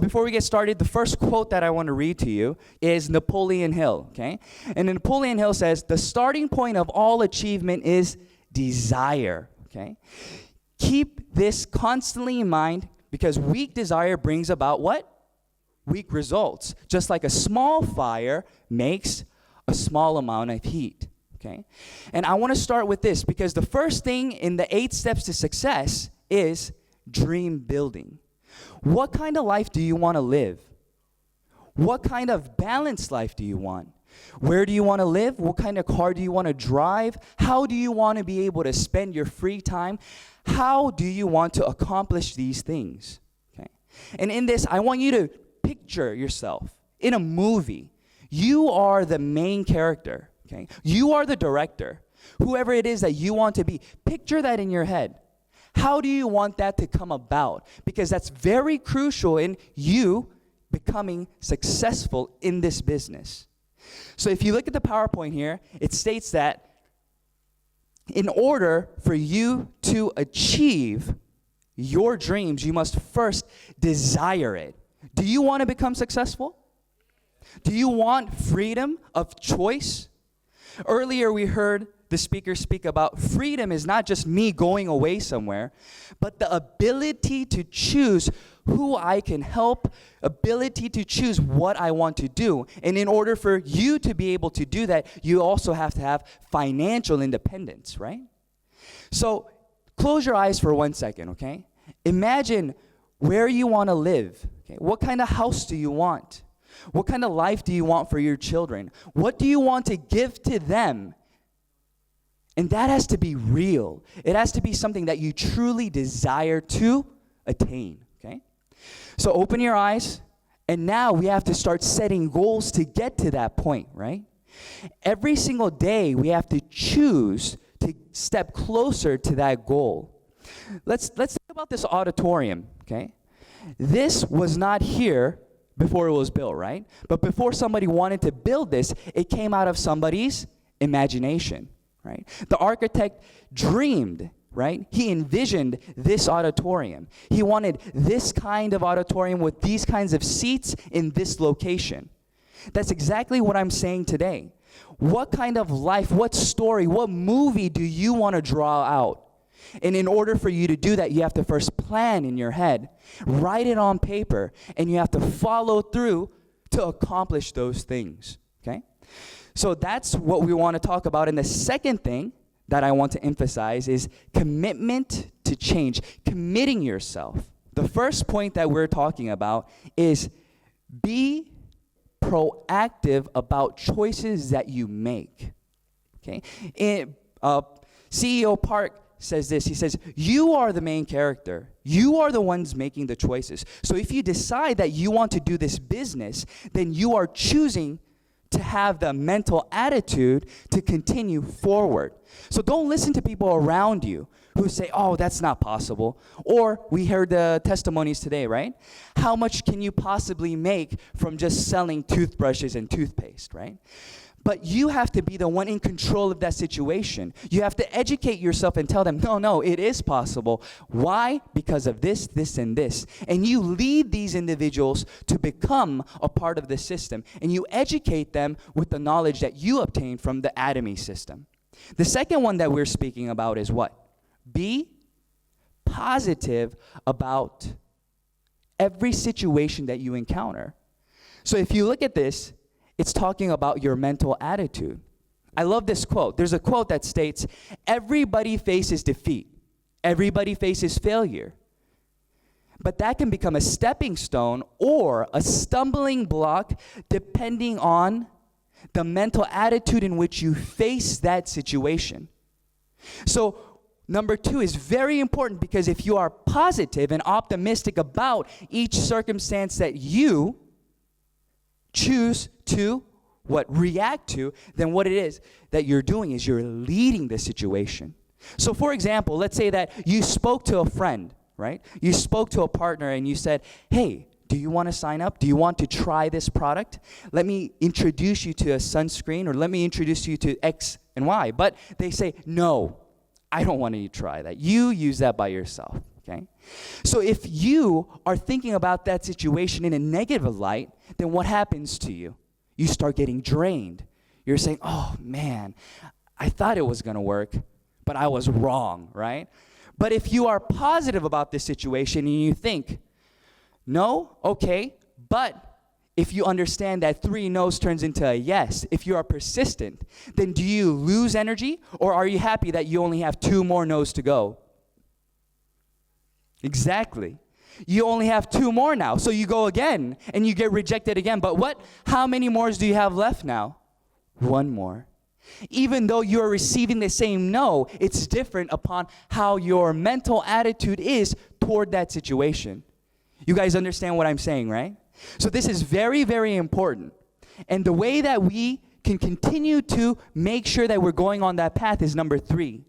before we get started, the first quote that I want to read to you is Napoleon Hill, okay? And Napoleon Hill says, "The starting point of all achievement is desire," okay? Keep this constantly in mind because weak desire brings about what? Weak results. Just like a small fire makes a small amount of heat, okay? And I want to start with this because the first thing in the 8 steps to success is dream building. What kind of life do you want to live? What kind of balanced life do you want? Where do you want to live? What kind of car do you want to drive? How do you want to be able to spend your free time? How do you want to accomplish these things? Okay. And in this, I want you to picture yourself in a movie. You are the main character. Okay. You are the director. Whoever it is that you want to be, picture that in your head. How do you want that to come about? Because that's very crucial in you becoming successful in this business. So if you look at the PowerPoint here, it states that in order for you to achieve your dreams, you must first desire it. Do you want to become successful? Do you want freedom of choice? Earlier we heard the speaker speak about freedom is not just me going away somewhere, but the ability to choose who I can help, ability to choose what I want to do. And in order for you to be able to do that, you also have to have financial independence, right? So close your eyes for 1 second, okay? Imagine where you want to live. Okay? What kind of house do you want? What kind of life do you want for your children? What do you want to give to them? And that has to be real. It has to be something that you truly desire to attain, okay? So open your eyes, and now we have to start setting goals to get to that point, right? Every single day, we have to choose to step closer to that goal. Let's think about this auditorium, okay? This was not here before it was built, right? But before somebody wanted to build this, it came out of somebody's imagination. Right? The architect dreamed, right? He envisioned this auditorium. He wanted this kind of auditorium with these kinds of seats in this location. That's exactly what I'm saying today. What kind of life, what story, what movie do you want to draw out? And in order for you to do that, you have to first plan in your head, write it on paper, and you have to follow through to accomplish those things, okay? So that's what we want to talk about. And the second thing that I want to emphasize is commitment to change, committing yourself. The first point that we're talking about is be proactive about choices that you make. Okay? CEO Park says this. He says, you are the main character. You are the ones making the choices. So if you decide that you want to do this business, then you are choosing to have the mental attitude to continue forward. So don't listen to people around you who say, oh, that's not possible. Or we heard the testimonies today, right? How much can you possibly make from just selling toothbrushes and toothpaste, right? But you have to be the one in control of that situation. You have to educate yourself and tell them, no, it is possible. Why? Because of this, this, and this. And you lead these individuals to become a part of the system. And you educate them with the knowledge that you obtained from the Atomy system. The second one that we're speaking about is what? Be positive about every situation that you encounter. So if you look at this, it's talking about your mental attitude. I love this quote. There's a quote that states, everybody faces defeat. Everybody faces failure. But that can become a stepping stone or a stumbling block depending on the mental attitude in which you face that situation. So number 2 is very important because if you are positive and optimistic about each circumstance that you choose to react to, then what it is that you're doing is you're leading the situation. So for example, let's say that you spoke to a friend, right? You spoke to a partner and you said, hey, do you want to sign up? Do you want to try this product? Let me introduce you to a sunscreen, or let me introduce you to X and Y. But they say, no, I don't want you to try that. You use that by yourself, Okay? So if you are thinking about that situation in a negative light, then what happens to you? You start getting drained. You're saying, oh man, I thought it was going to work, but I was wrong, right? But if you are positive about this situation and you think, no, okay, but if you understand that 3 no's turns into a yes, if you are persistent, then do you lose energy, or are you happy that you only have 2 more no's to go? Exactly. You only have 2 more now, so you go again, and you get rejected again. But what? How many more do you have left now? 1 more. Even though you're receiving the same no, it's different upon how your mental attitude is toward that situation. You guys understand what I'm saying, right? So this is very, very important. And the way that we can continue to make sure that we're going on that path is number 3.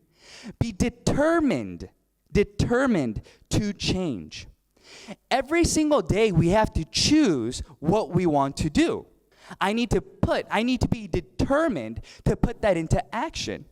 Be determined to change. Every single day we have to choose what we want to do. I need to be determined to put that into action.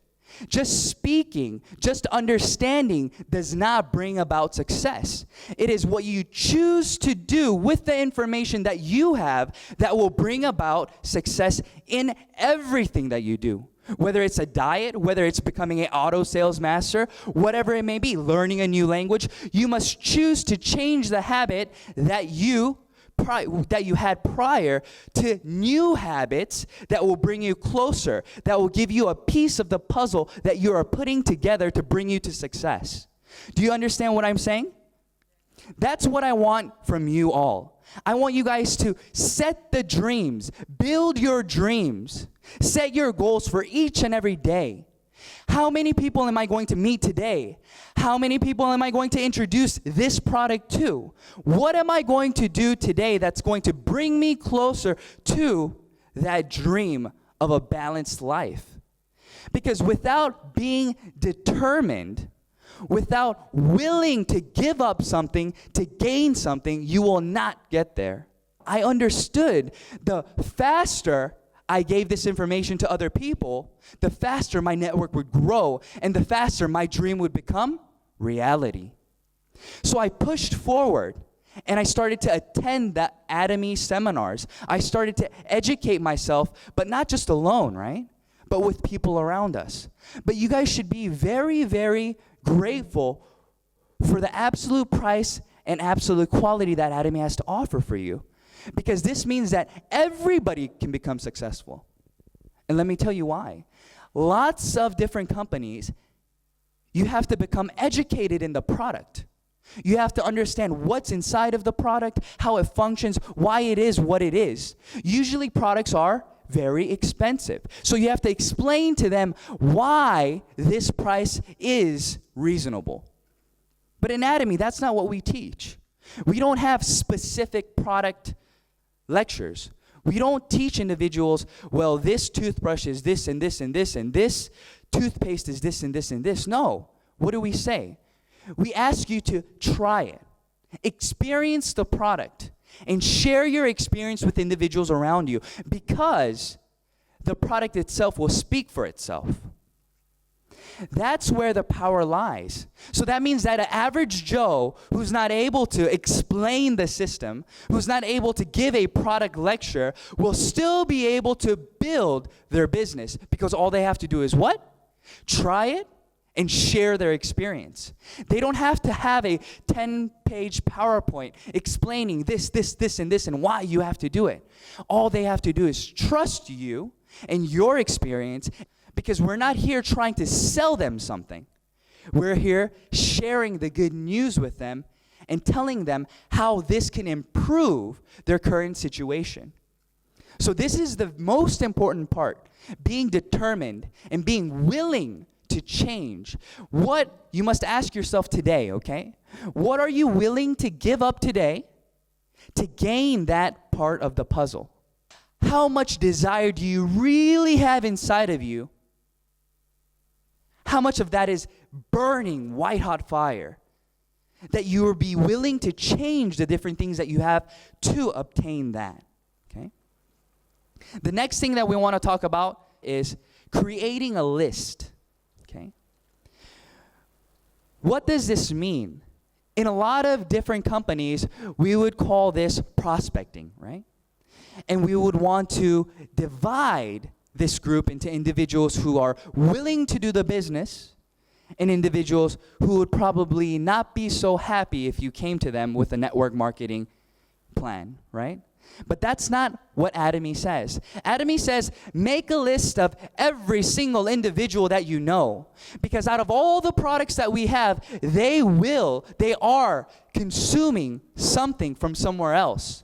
Just speaking, just understanding does not bring about success. It is what you choose to do with the information that you have that will bring about success in everything that you do. Whether it's a diet, whether it's becoming an auto sales master, whatever it may be, learning a new language, you must choose to change the habit that you had prior to new habits that will bring you closer, that will give you a piece of the puzzle that you are putting together to bring you to success. Do you understand what I'm saying? That's what I want from you all. I want you guys to set the dreams, build your dreams, set your goals for each and every day. How many people am I going to meet today? How many people am I going to introduce this product to? What am I going to do today that's going to bring me closer to that dream of a balanced life? Because without being determined, without willing to give up something to gain something, you will not get there. I understood the faster I gave this information to other people, the faster my network would grow and the faster my dream would become reality. So I pushed forward and I started to attend the Atomy seminars. I started to educate myself, but not just alone, right? But with people around us. But you guys should be very, very grateful for the absolute price and absolute quality that Atomy has to offer for you. Because this means that everybody can become successful. And let me tell you why. Lots of different companies, you have to become educated in the product. You have to understand what's inside of the product, how it functions, why it is what it is. Usually products are very expensive. So you have to explain to them why this price is reasonable. But in Atomy, that's not what we teach. We don't have specific product lectures. We don't teach individuals, well, this toothbrush is this and this and this, and this toothpaste is this and this and this. No. What do we say? We ask you to try it, experience the product, and share your experience with individuals around you, because the product itself will speak for itself. That's where the power lies. So that means that an average Joe who's not able to explain the system, who's not able to give a product lecture, will still be able to build their business, because all they have to do is what? Try it and share their experience. They don't have to have a 10-page PowerPoint explaining this, and this, and why you have to do it. All they have to do is trust you and your experience, because we're not here trying to sell them something. We're here sharing the good news with them and telling them how this can improve their current situation. So this is the most important part, being determined and being willing to change. What you must ask yourself today, okay? What are you willing to give up today to gain that part of the puzzle? How much desire do you really have inside of you? How much of that is burning white-hot fire that you will be willing to change the different things that you have to obtain that, okay? The next thing that we want to talk about is creating a list, okay? What does this mean? In a lot of different companies, we would call this prospecting, right? And we would want to divide this group into individuals who are willing to do the business and individuals who would probably not be so happy if you came to them with a network marketing plan, right? But that's not what Atomy says. Atomy says, make a list of every single individual that you know. Because out of all the products that we have, they are consuming something from somewhere else.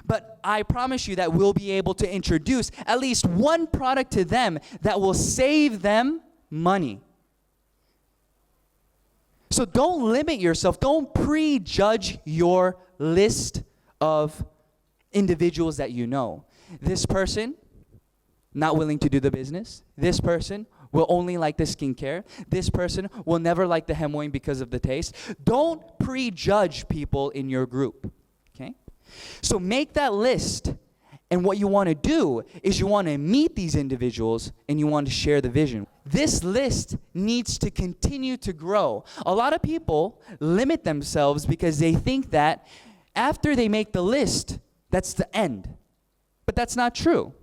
But I promise you that we'll be able to introduce at least one product to them that will save them money. So don't limit yourself. Don't prejudge your list of individuals that you know. This person, not willing to do the business. This person will only like the skincare. This person will never like the Hemoin because of the taste. Don't prejudge people in your group, okay? So make that list, and what you want to do is you want to meet these individuals and you want to share the vision. This list needs to continue to grow. A lot of people limit themselves because they think that after they make the list, that's the end. But that's not true.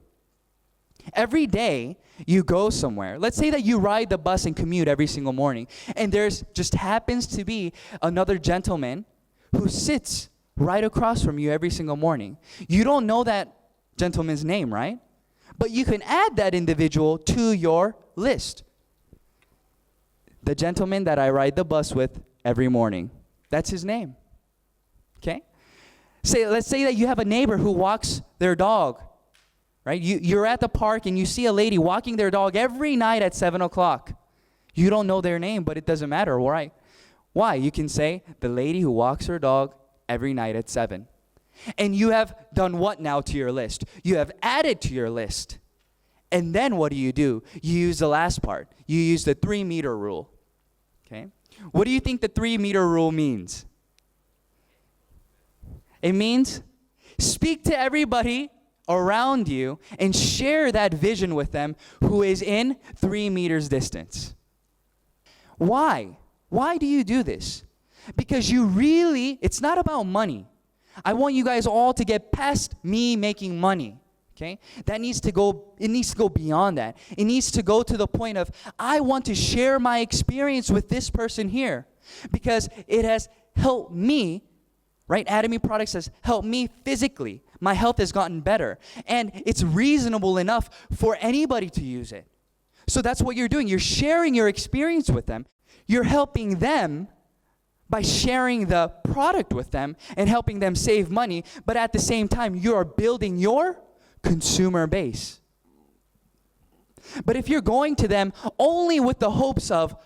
Every day you go somewhere. Let's say that you ride the bus and commute every single morning, and there's just happens to be another gentleman who sits right across from you every single morning. You don't know that gentleman's name, right? But you can add that individual to your list. The gentleman that I ride the bus with every morning. That's his name. Okay? Let's say that you have a neighbor who walks their dog, right? You're at the park and you see a lady walking their dog every night at 7 o'clock. You don't know their name, but it doesn't matter, right? Why? You can say, the lady who walks her dog every night at 7. And you have done what now to your list? You have added to your list. And then what do? You use the last part. You use the 3-meter rule. Okay? What do you think the 3-meter rule means? It means speak to everybody around you and share that vision with them who is in 3 meters distance. Why? Why do you do this? Because it's not about money. I want you guys all to get past me making money. Okay? It needs to go beyond that. It needs to go to the point of, I want to share my experience with this person here because it has helped me, right? Atomy Products has helped me physically. My health has gotten better. And it's reasonable enough for anybody to use it. So that's what you're doing. You're sharing your experience with them. You're helping them by sharing the product with them and helping them save money. But at the same time, you are building your consumer base. But if you're going to them only with the hopes of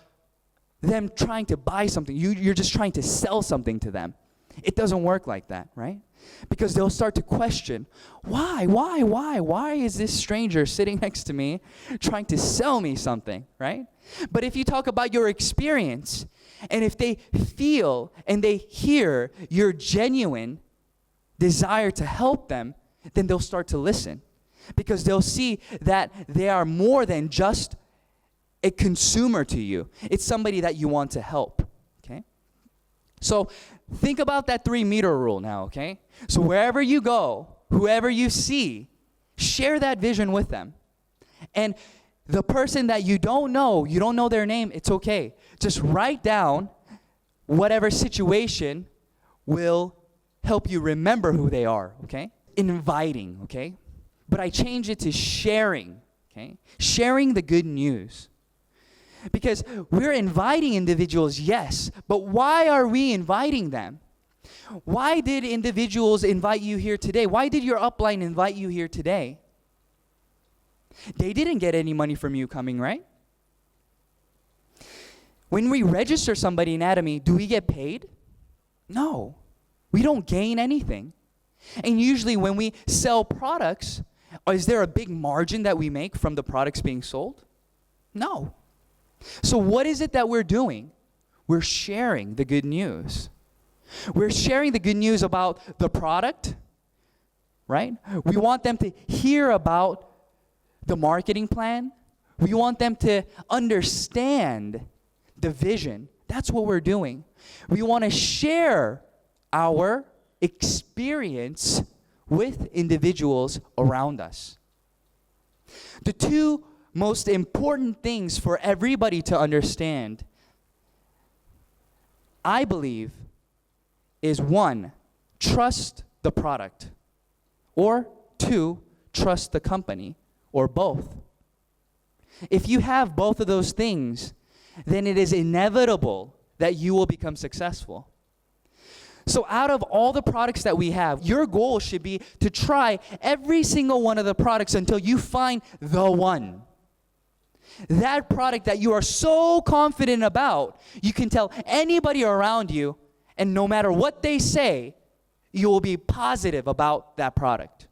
them trying to buy something, you're just trying to sell something to them. It doesn't work like that, right? Because they'll start to question, why is this stranger sitting next to me trying to sell me something, right? But if you talk about your experience, and if they feel and they hear your genuine desire to help them, then they'll start to listen. Because they'll see that they are more than just a consumer to you. It's somebody that you want to help, okay? So think about that 3-meter rule now, okay? So wherever you go, whoever you see, share that vision with them. And the person that you don't know their name, it's okay. Just write down whatever situation will help you remember who they are, okay? Inviting, okay? But I change it to sharing, okay? Sharing the good news. Because we're inviting individuals, yes, but why are we inviting them? Why did individuals invite you here today? Why did your upline invite you here today? They didn't get any money from you coming, right? When we register somebody in Atomy, do we get paid? No. We don't gain anything. And usually when we sell products, is there a big margin that we make from the products being sold? No. So what is it that we're doing? We're sharing the good news. We're sharing the good news about the product, right? We want them to hear about the marketing plan. We want them to understand the vision That's what we're doing. We want to share our experience with individuals around us. The two most important things for everybody to understand, I believe, is 1, trust the product, or 2, trust the company, or both. If you have both of those things, then it is inevitable that you will become successful. So out of all the products that we have, your goal should be to try every single one of the products until you find the one. That product that you are so confident about, you can tell anybody around you, and no matter what they say, you will be positive about that product.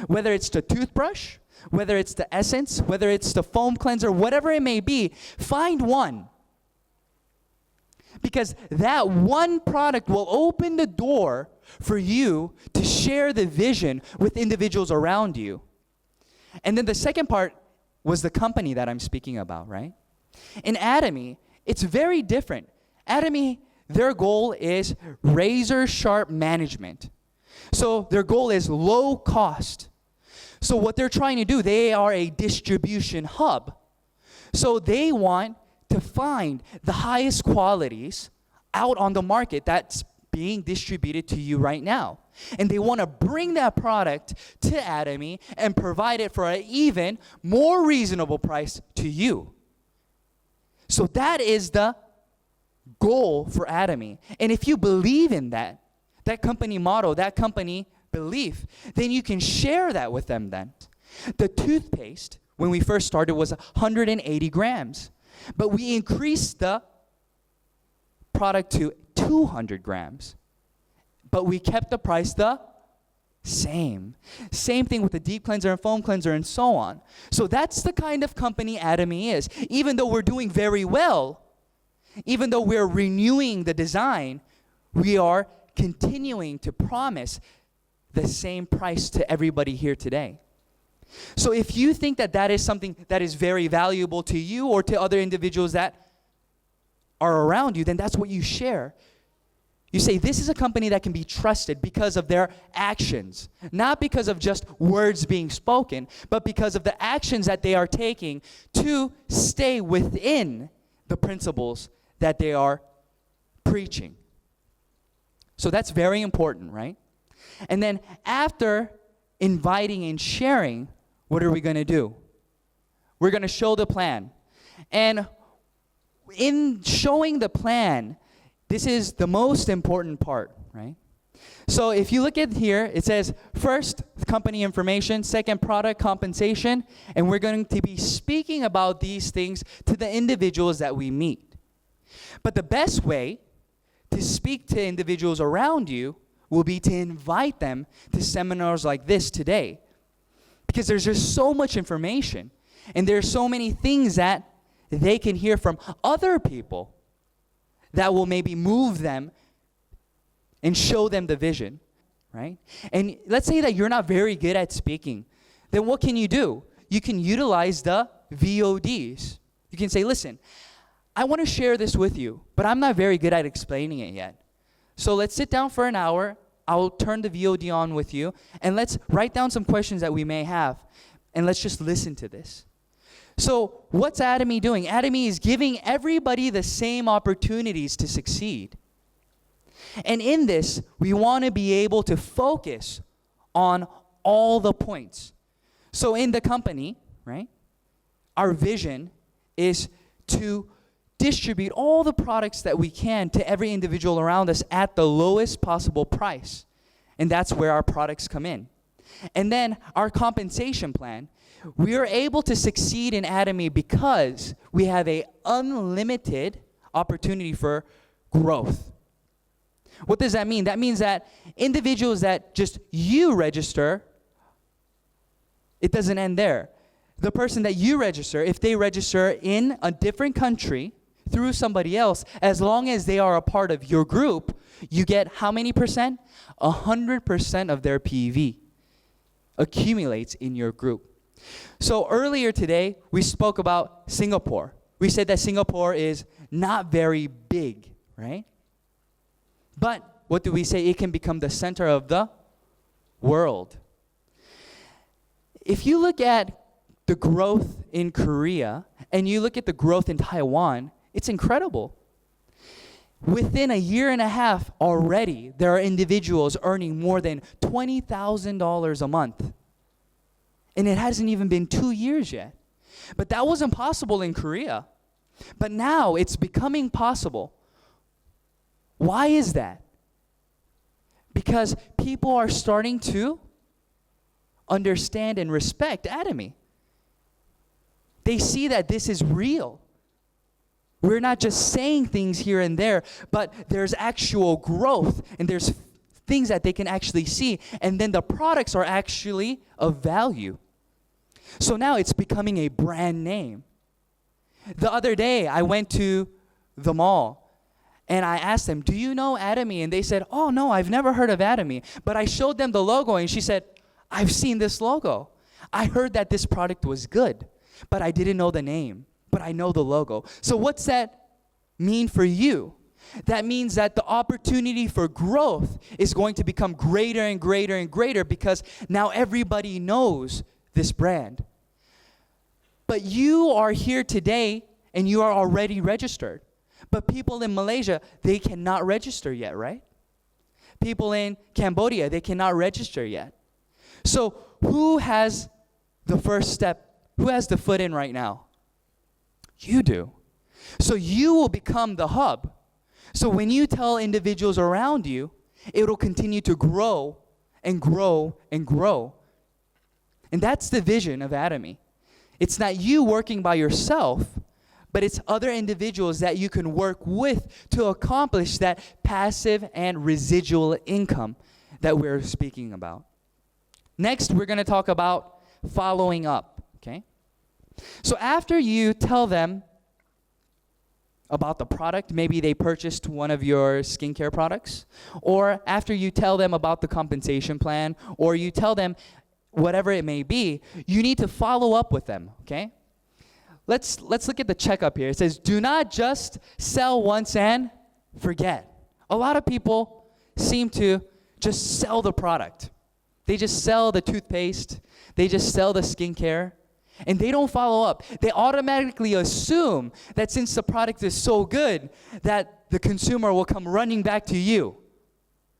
Whether it's the toothbrush, whether it's the essence, whether it's the foam cleanser, whatever it may be, find one. Because that one product will open the door for you to share the vision with individuals around you. And then the second part was the company that I'm speaking about, right? In Atomy, it's very different. Atomy, their goal is razor sharp management. So their goal is low cost. So what they're trying to do, they are a distribution hub. So they want to find the highest qualities out on the market that's being distributed to you right now. And they want to bring that product to Atomy and provide it for an even more reasonable price to you. So that is the goal for Atomy. And if you believe in that company motto, that company belief, then you can share that with them then. The toothpaste, when we first started, was 180 grams. But we increased the product to 200 grams. But we kept the price the same. Same thing with the deep cleanser and foam cleanser and so on. So that's the kind of company Atomy is. Even though we're doing very well, even though we're renewing the design, we are continuing to promise the same price to everybody here today. So if you think that that is something that is very valuable to you or to other individuals that are around you, then that's what you share. You say, this is a company that can be trusted because of their actions, not because of just words being spoken, but because of the actions that they are taking to stay within the principles that they are preaching. So that's very important, right? And then after inviting and sharing, what are we going to do? We're going to show the plan. And in showing the plan, this is the most important part, right? So if you look at here, it says first, company information, second, product compensation, and we're going to be speaking about these things to the individuals that we meet. But the best way to speak to individuals around you will be to invite them to seminars like this today. Because there's just so much information, and there's so many things that they can hear from other people that will maybe move them and show them the vision, right? And let's say that you're not very good at speaking. Then what can you do? You can utilize the VODs. You can say, listen, I want to share this with you, but I'm not very good at explaining it yet. So let's sit down for an hour. I'll turn the VOD on with you, and let's write down some questions that we may have, and let's just listen to this. So what's Atomy doing? Atomy is giving everybody the same opportunities to succeed. And in this, we want to be able to focus on all the points. So in the company, right, our vision is to distribute all the products that we can to every individual around us at the lowest possible price. And that's where our products come in. And then our compensation plan, we are able to succeed in Atomy because we have an unlimited opportunity for growth. What does that mean? That means that individuals that just you register, it doesn't end there. The person that you register, if they register in a different country through somebody else, as long as they are a part of your group, you get how many percent? 100% of their PV accumulates in your group. So earlier today, we spoke about Singapore, we said that Singapore is not very big, right? But what do we say? It can become the center of the world. If you look at the growth in Korea and you look at the growth in Taiwan, it's incredible. Within a year and a half already, there are individuals earning more than $20,000 a month. And it hasn't even been 2 years yet. But that wasn't possible in Korea. But now it's becoming possible. Why is that? Because people are starting to understand and respect Atomy. They see that this is real. We're not just saying things here and there, but there's actual growth and there's things that they can actually see, and then the products are actually of value. So now it's becoming a brand name. The other day, I went to the mall and I asked them, do you know Atomy? And they said, oh no, I've never heard of Atomy. But I showed them the logo and she said, I've seen this logo. I heard that this product was good, but I didn't know the name, but I know the logo. So what's that mean for you? That means that the opportunity for growth is going to become greater and greater and greater because now everybody knows this brand. But you are here today and you are already registered. But people in Malaysia, they cannot register yet, right? People in Cambodia, they cannot register yet. So who has the first step? Who has the foot in right now? You do. So you will become the hub. So when you tell individuals around you, it will continue to grow and grow and grow. And that's the vision of Atomy. It's not you working by yourself, but it's other individuals that you can work with to accomplish that passive and residual income that we're speaking about. Next, we're going to talk about following up, okay? So after you tell them about the product, maybe they purchased one of your skincare products, or after you tell them about the compensation plan, or you tell them whatever it may be, you need to follow up with them, okay? Let's look at the checkup here. It says, do not just sell once and forget. A lot of people seem to just sell the product. They just sell the toothpaste. They just sell the skincare. And they don't follow up. They automatically assume that since the product is so good, that the consumer will come running back to you.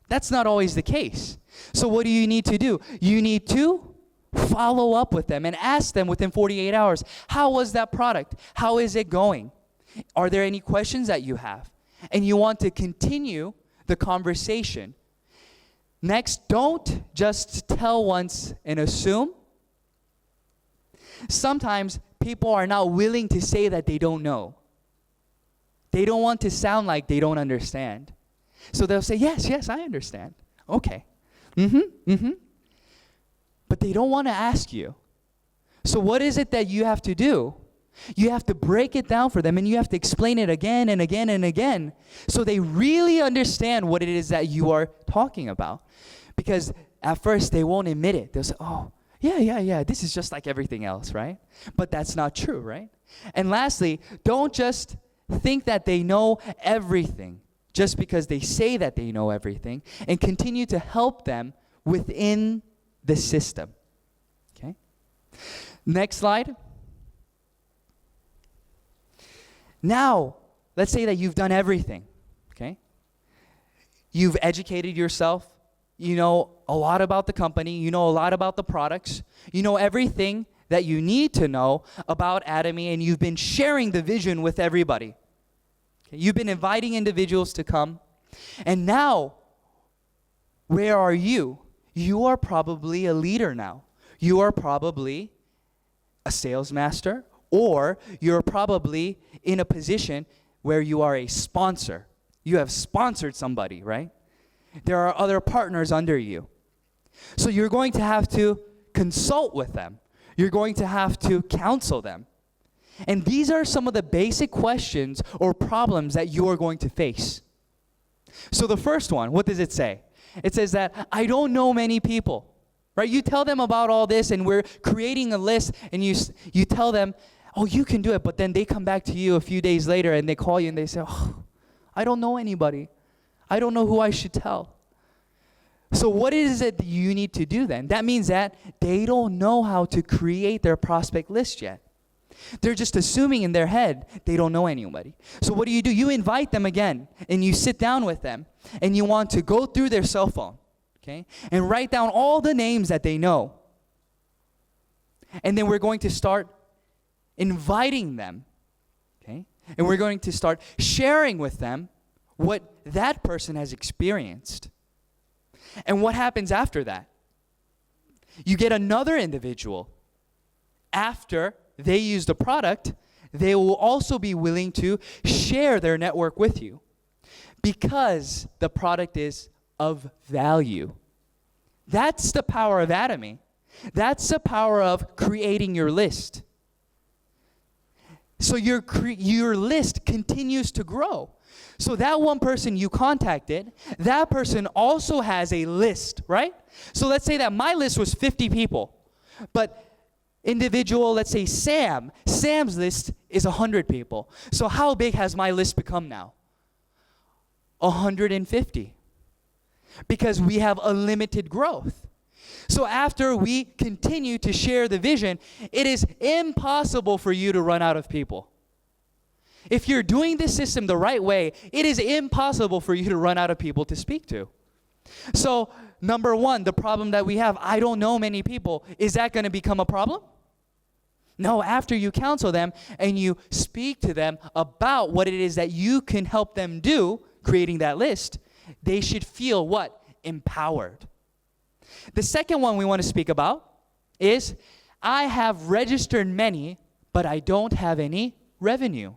That's not always the case. So what do you need to do? You need to follow up with them and ask them within 48 hours, how was that product? How is it going? Are there any questions that you have? And you want to continue the conversation. Next, don't just tell once and assume. Sometimes people are not willing to say that they don't know. They don't want to sound like they don't understand. So they'll say, yes, I understand. Okay. But they don't want to ask you. So what is it that you have to do? You have to break it down for them and you have to explain it again and again and again so they really understand what it is that you are talking about. Because at first they won't admit it. They'll say, oh, yeah, this is just like everything else, right? But that's not true, right? And lastly, don't just think that they know everything just because they say that they know everything, and continue to help them within the system. Okay? Next slide. Now, let's say that you've done everything, okay? You've educated yourself. You know a lot about the company. You know a lot about the products. You know everything that you need to know about Atomy, and you've been sharing the vision with everybody. Okay? You've been inviting individuals to come. And now, where are you? You are probably a leader now. You are probably a sales master, or you're probably in a position where you are a sponsor. You have sponsored somebody, right? There are other partners under you. So you're going to have to consult with them. You're going to have to counsel them. And these are some of the basic questions or problems that you are going to face. So the first one, what does it say? It says that I don't know many people, right? You tell them about all this and we're creating a list and you tell them, Oh, you can do it, but then they come back to you a few days later and they call you and they say, oh, I don't know anybody. I don't know who I should tell. So what is it that you need to do then? That means that they don't know how to create their prospect list yet. They're just assuming in their head they don't know anybody. So what do? You invite them again and you sit down with them and you want to go through their cell phone, okay, and write down all the names that they know. And then we're going to start inviting them, okay, and we're going to start sharing with them what that person has experienced. And what happens after that? You get another individual. After they use the product, they will also be willing to share their network with you because the product is of value. That's the power of Atomy. That's the power of creating your list. So your list continues to grow. So that one person you contacted, that person also has a list, right? So let's say that my list was 50 people, but individual, let's say Sam's list is 100 people. So how big has my list become now? 150. Because we have unlimited growth. So after we continue to share the vision, it is impossible for you to run out of people. If you're doing this system the right way, it is impossible for you to run out of people to speak to. So, number one, the problem that we have, I don't know many people. Is that going to become a problem? No, after you counsel them and you speak to them about what it is that you can help them do, creating that list, they should feel what? Empowered. The second one we want to speak about is, I have registered many, but I don't have any revenue.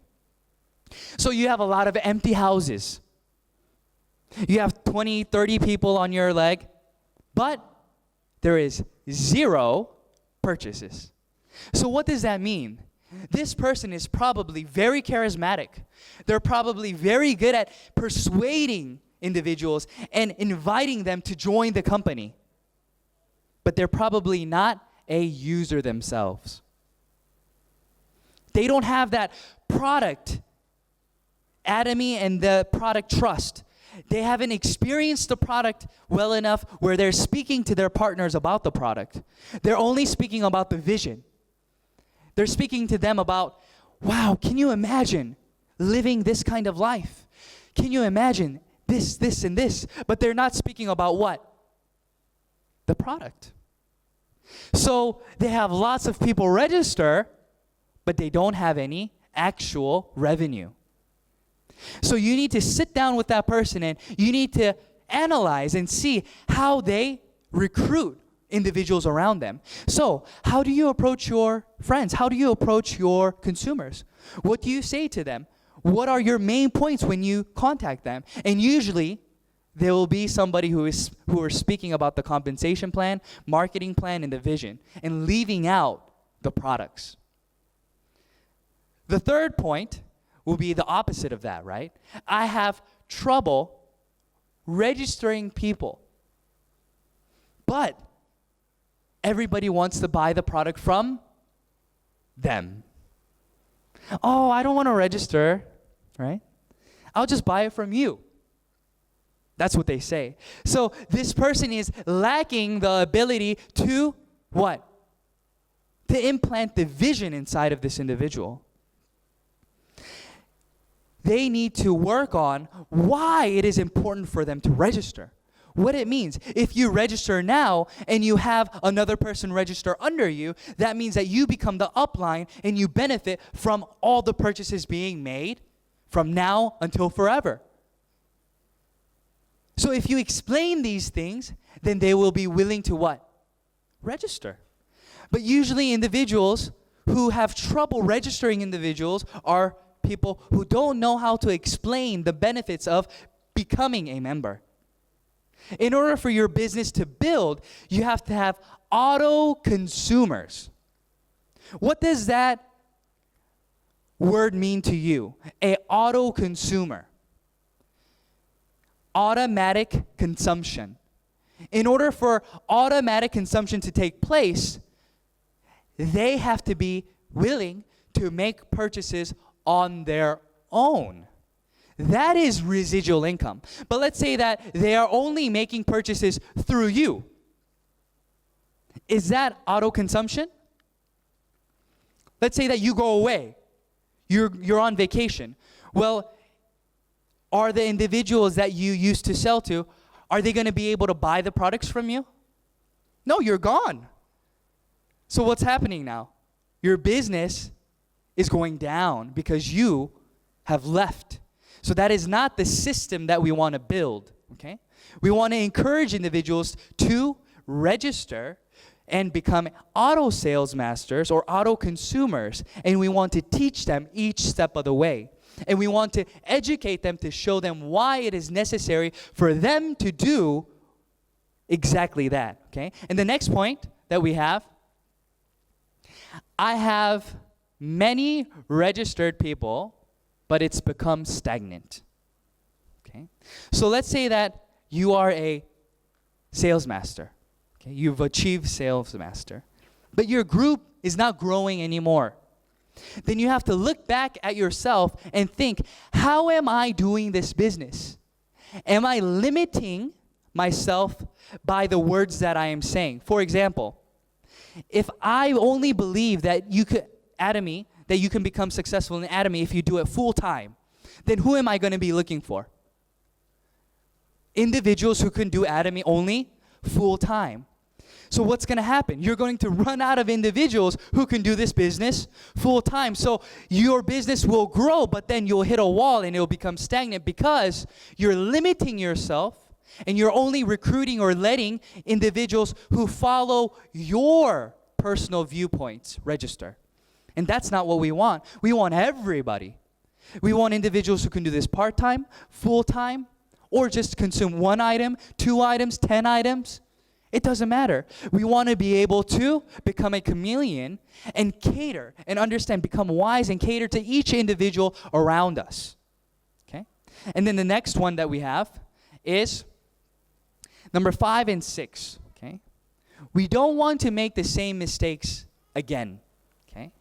So you have a lot of empty houses. You have 20, 30 people on your leg, but there is 0 purchases. So what does that mean? This person is probably very charismatic. They're probably very good at persuading individuals and inviting them to join the company. But they're probably not a user themselves. They don't have that product Atomy and the product trust. They haven't experienced the product well enough where they're speaking to their partners about the product. They're only speaking about the vision. They're speaking to them about, wow, can you imagine living this kind of life? Can you imagine this, this, and this? But they're not speaking about what? The product. So they have lots of people register, but they don't have any actual revenue. So you need to sit down with that person and you need to analyze and see how they recruit individuals around them. So how do you approach your friends? How do you approach your consumers? What do you say to them? What are your main points when you contact them? And usually there will be somebody who are speaking about the compensation plan, marketing plan, and the vision, and leaving out the products. The third point will be the opposite of that, right? I have trouble registering people, but everybody wants to buy the product from them. Oh, I don't want to register, right? I'll just buy it from you. That's what they say. So this person is lacking the ability to what? To implant the vision inside of this individual. They need to work on why it is important for them to register. What it means. If you register now and you have another person register under you, that means that you become the upline and you benefit from all the purchases being made from now until forever. So if you explain these things, then they will be willing to what? Register. But usually individuals who have trouble registering individuals are people who don't know how to explain the benefits of becoming a member. In order for your business to build, you have to have auto consumers. What does that word mean to you? A auto consumer. Automatic consumption. In order for automatic consumption to take place, they have to be willing to make purchases on their own. That is residual income. But let's say that they are only making purchases through you. Is that auto consumption? Let's say that you go away. You're on vacation. Well, are the individuals that you used to sell to, are they going to be able to buy the products from you? No, you're gone. So what's happening now? Your business is going down because you have left. So that is not the system that we want to build, okay? We want to encourage individuals to register and become auto sales masters or auto consumers, and we want to teach them each step of the way. And we want to educate them to show them why it is necessary for them to do exactly that, okay? And the next point that we have, I have many registered people, but it's become stagnant, okay? So let's say that you are a sales master, okay? You've achieved sales master, but your group is not growing anymore. Then you have to look back at yourself and think, how am I doing this business? Am I limiting myself by the words that I am saying? For example, if I only believe that you could, Atomy, that you can become successful in Atomy if you do it full time, then who am I going to be looking for? Individuals who can do Atomy only full time. So what's going to happen? You're going to run out of individuals who can do this business full time. So your business will grow, but then you'll hit a wall and it'll become stagnant because you're limiting yourself and you're only recruiting or letting individuals who follow your personal viewpoints register. And that's not what we want. We want everybody. We want individuals who can do this part-time, full-time, or just consume 1 item, 2 items, 10 items. It doesn't matter. We want to be able to become a chameleon and cater and understand, become wise and cater to each individual around us. Okay? And then the next one that we have is number 5 and 6. Okay? We don't want to make the same mistakes again. Okay?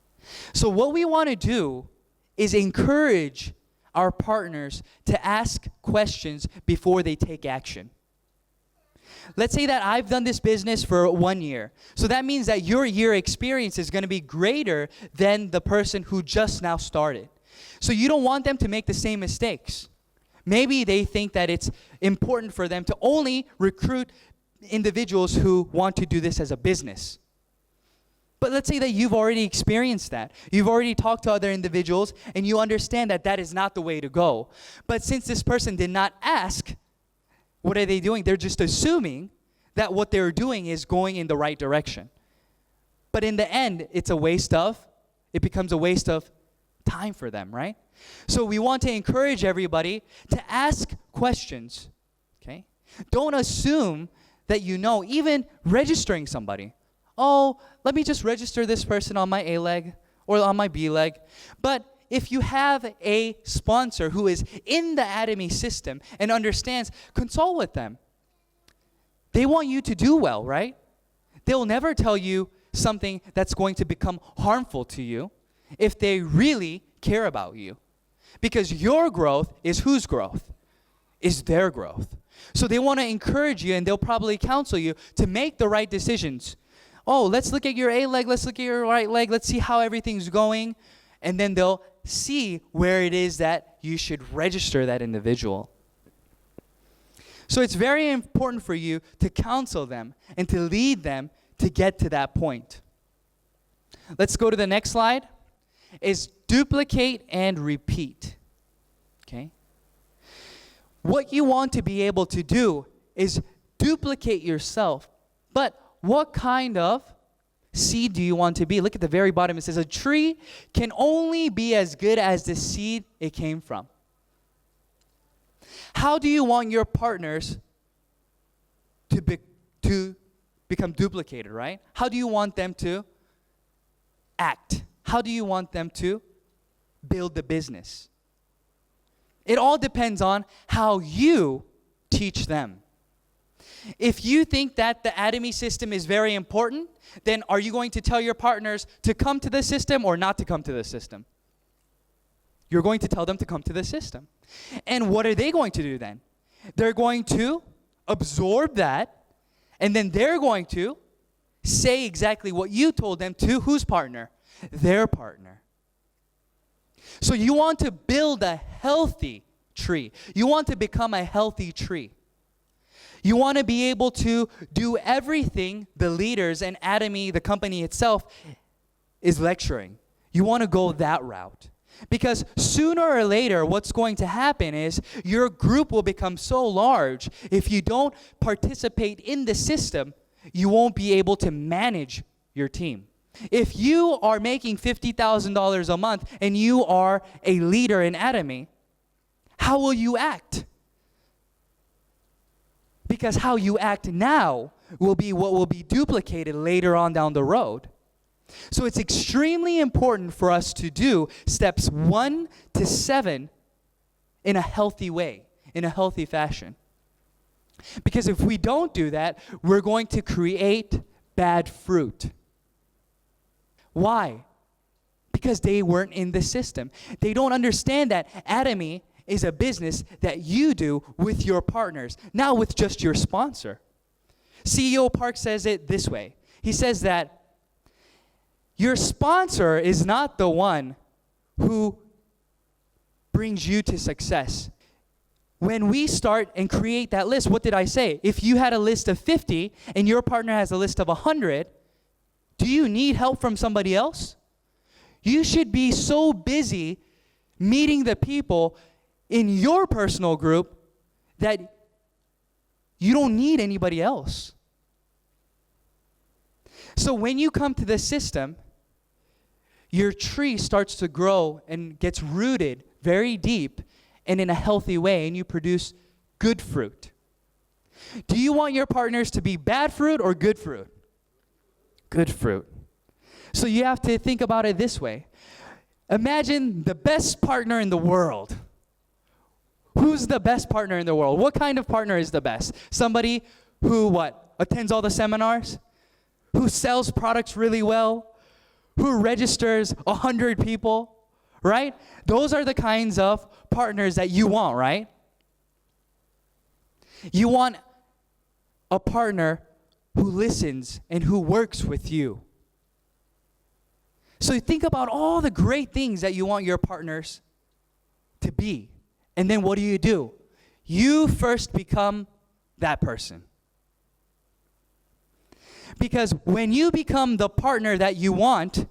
So what we want to do is encourage our partners to ask questions before they take action. Let's say that I've done this business for 1 year. So that means that your year experience is going to be greater than the person who just now started. So you don't want them to make the same mistakes. Maybe they think that it's important for them to only recruit individuals who want to do this as a business. But let's say that you've already experienced that. You've already talked to other individuals and you understand that that is not the way to go. But since this person did not ask, what are they doing? They're just assuming that what they're doing is going in the right direction. But in the end, it becomes a waste of time for them, right? So we want to encourage everybody to ask questions, okay? Don't assume that you know, even registering somebody. Oh, let me just register this person on my A leg or on my B leg. But if you have a sponsor who is in the Atomy system and understands, consult with them. They want you to do well, right? They'll never tell you something that's going to become harmful to you if they really care about you. Because your growth is whose growth? Is their growth. So they want to encourage you and they'll probably counsel you to make the right decisions. Oh, let's look at your A leg, let's look at your right leg, let's see how everything's going. And then they'll see where it is that you should register that individual. So it's very important for you to counsel them and to lead them to get to that point. Let's go to the next slide. Is duplicate and repeat. Okay? What you want to be able to do is duplicate yourself. But what kind of seed do you want to be? Look at the very bottom. It says a tree can only be as good as the seed it came from. How do you want your partners to become duplicated, right? How do you want them to act? How do you want them to build the business? It all depends on how you teach them. If you think that the Atomy system is very important, then are you going to tell your partners to come to the system or not to come to the system? You're going to tell them to come to the system. And what are they going to do then? They're going to absorb that, and then they're going to say exactly what you told them to whose partner? Their partner. So you want to build a healthy tree. You want to become a healthy tree. You want to be able to do everything the leaders and Atomy, the company itself, is lecturing. You want to go that route. Because sooner or later, what's going to happen is your group will become so large, if you don't participate in the system, you won't be able to manage your team. If you are making $50,000 a month and you are a leader in Atomy, how will you act? Because how you act now will be what will be duplicated later on down the road. So it's extremely important for us to do steps 1 to 7 in a healthy way, in a healthy fashion. Because if we don't do that, we're going to create bad fruit. Why? Because they weren't in the system. They don't understand that Atomy is a business that you do with your partners, not with just your sponsor. CEO Park says it this way. He says that your sponsor is not the one who brings you to success. When we start and create that list, what did I say? If you had a list of 50 and your partner has a list of 100, do you need help from somebody else? You should be so busy meeting the people in your personal group that you don't need anybody else. So when you come to the system, your tree starts to grow and gets rooted very deep and in a healthy way, and you produce good fruit. Do you want your partners to be bad fruit or good fruit? Good fruit. So you have to think about it this way. Imagine the best partner in the world. Who's the best partner in the world? What kind of partner is the best? Somebody who what? Attends all the seminars? Who sells products really well? Who registers 100 people? Right? Those are the kinds of partners that you want, right? You want a partner who listens and who works with you. So think about all the great things that you want your partners to be. And then what do? You first become that person. Because when you become the partner that you want,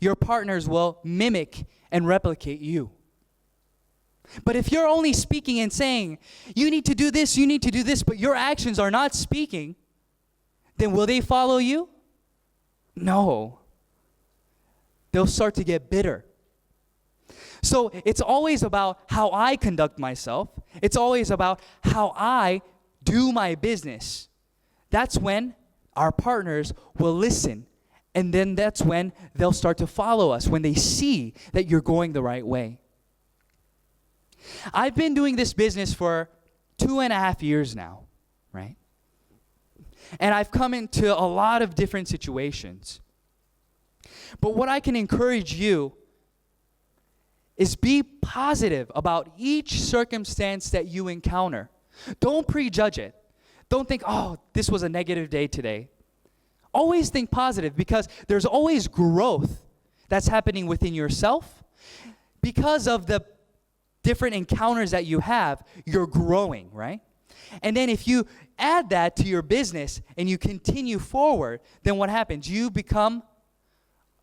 your partners will mimic and replicate you. But if you're only speaking and saying, you need to do this, but your actions are not speaking, then will they follow you? No. They'll start to get bitter. So it's always about how I conduct myself. It's always about how I do my business. That's when our partners will listen. And then that's when they'll start to follow us, when they see that you're going the right way. I've been doing this business for 2.5 years now, right? And I've come into a lot of different situations. But what I can encourage you is be positive about each circumstance that you encounter. Don't prejudge it. Don't think, oh, this was a negative day today. Always think positive, because there's always growth that's happening within yourself. Because of the different encounters that you have, you're growing, right? And then if you add that to your business and you continue forward, then what happens? You become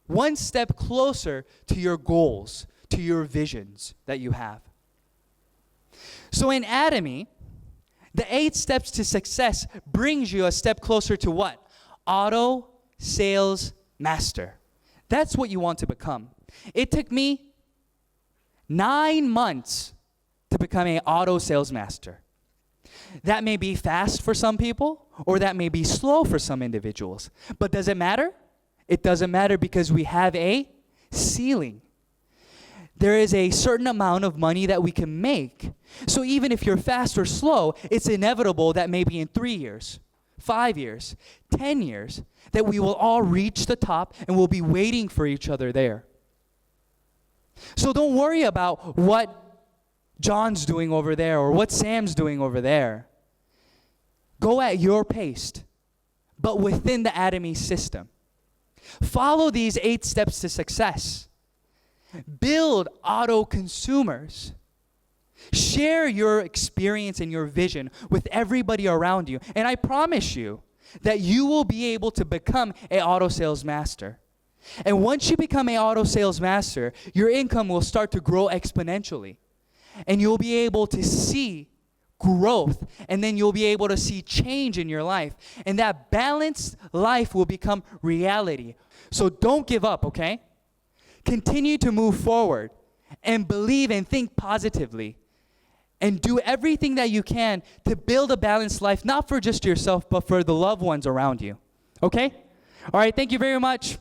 one step closer to your goals, to your visions that you have. So in Atomy, the 8 steps to success brings you a step closer to what? Auto sales master. That's what you want to become. It took me 9 months to become an auto sales master. That may be fast for some people, or that may be slow for some individuals. But does it matter? It doesn't matter, because we have a ceiling. there is a certain amount of money that we can make. So even if you're fast or slow, it's inevitable that maybe in 3 years, 5 years, 10 years, that we will all reach the top and we'll be waiting for each other there. So don't worry about what John's doing over there or what Sam's doing over there. Go at your pace, but within the Atomy system. Follow these 8 steps to success. Build auto consumers. Share your experience and your vision with everybody around you. And I promise you that you will be able to become an auto sales master. And once you become an auto sales master, your income will start to grow exponentially. And you'll be able to see growth, and then you'll be able to see change in your life. And that balanced life will become reality. So don't give up, okay? Continue to move forward and believe and think positively. And do everything that you can to build a balanced life, not for just yourself, but for the loved ones around you. Okay? All right, thank you very much.